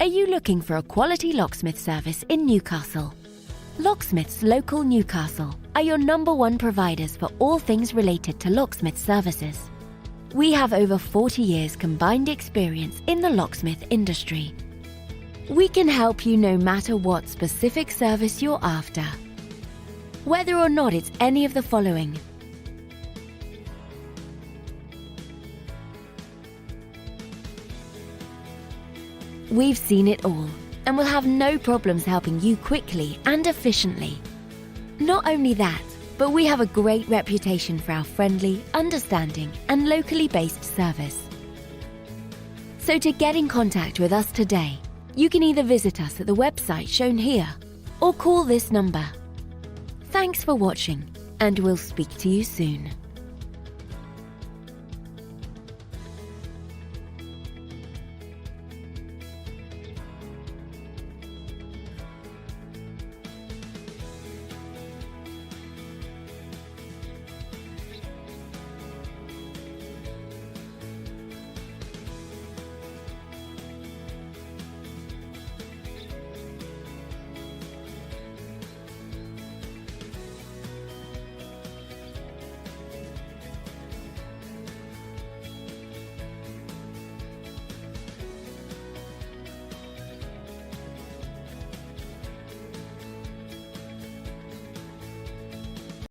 Are you looking for a quality locksmith service in Newcastle? Locksmiths Local Newcastle are your #1 providers for all things related to locksmith services. We have over 40 years combined experience in the locksmith industry. We can help you no matter what specific service you're after. Whether or not it's any of the following: we've seen it all and will have no problems helping you quickly and efficiently. Not only that, but we have a great reputation for our friendly, understanding and locally based service. So to get in contact with us today, you can either visit us at the website shown here or call this number. Thanks for watching, and we'll speak to you soon.